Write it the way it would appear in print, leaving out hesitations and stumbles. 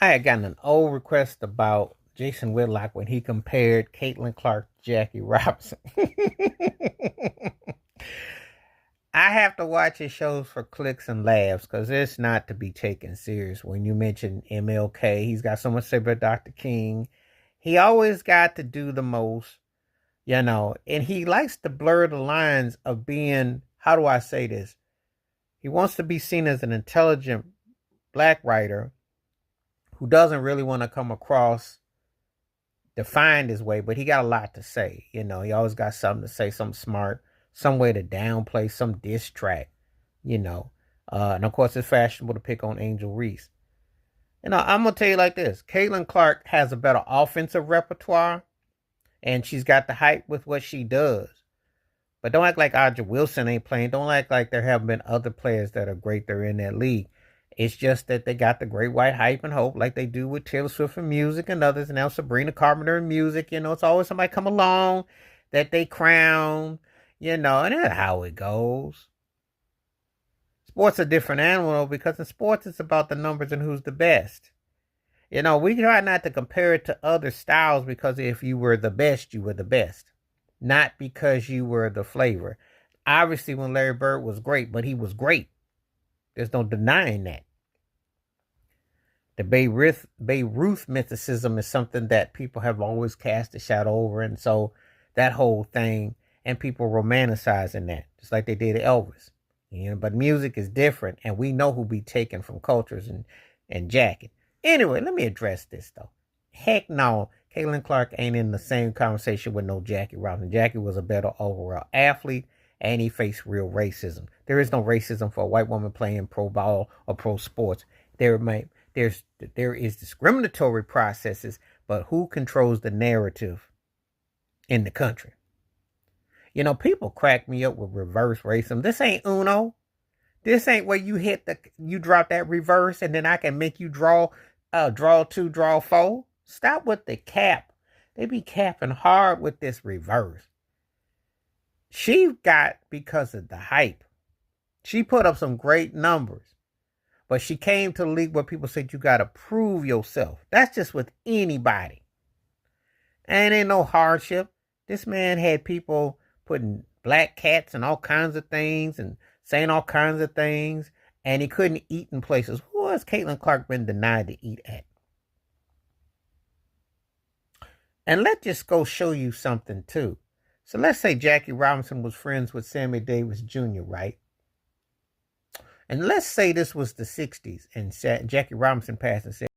I had gotten an old request about Jason Whitlock when he compared Caitlin Clark to Jackie Robinson. I have to watch his shows for clicks and laughs because it's not to be taken serious. When you mention MLK, he's got so much to say about Dr. King. He always got to do the most, and he likes to blur the lines of being, how do I say this? He wants to be seen as an intelligent black writer who doesn't really want to come across defined his way, but he got a lot to say. He always got something to say, something smart, some way to downplay some diss track, and of course it's fashionable to pick on Angel Reese. I'm gonna tell you like this: Caitlin Clark has a better offensive repertoire, and she's got the hype with what she does. But don't act like Audrey Wilson ain't playing. Don't act like there haven't been other players that are great. They're in that league. It's just that they got the great white hype and hope like they do with Taylor Swift and music and others. And now Sabrina Carpenter and music. It's always somebody come along that they crown, and that's how it goes. Sports a different animal because in sports it's about the numbers and who's the best. We try not to compare it to other styles because if you were the best, you were the best. Not because you were the flavor. Obviously, when Larry Bird was great, but he was great. There's no denying that. The Babe Ruth mythicism is something that people have always cast a shadow over. And so that whole thing, and people romanticizing that, just like they did Elvis. But music is different, and we know who be taken from cultures and jacket. Anyway, let me address this, though. Heck no, Caitlin Clark ain't in the same conversation with no Jackie Robinson. Jackie was a better overall athlete, and he faced real racism. There is no racism for a white woman playing pro ball or pro sports. There is discriminatory processes, but who controls the narrative in the country? People crack me up with reverse racism. This ain't Uno. This ain't where you drop that reverse and then I can make you draw two, draw four. Stop with the cap. They be capping hard with this reverse. She got, because of the hype, she put up some great numbers. But she came to the league where people said you got to prove yourself. That's just with anybody. And ain't no hardship. This man had people putting black cats and all kinds of things and saying all kinds of things. And he couldn't eat in places. Who has Caitlin Clark been denied to eat at? And let's just go show you something too. So let's say Jackie Robinson was friends with Sammy Davis Jr., right? And let's say this was the 60s and Jackie Robinson passed and said,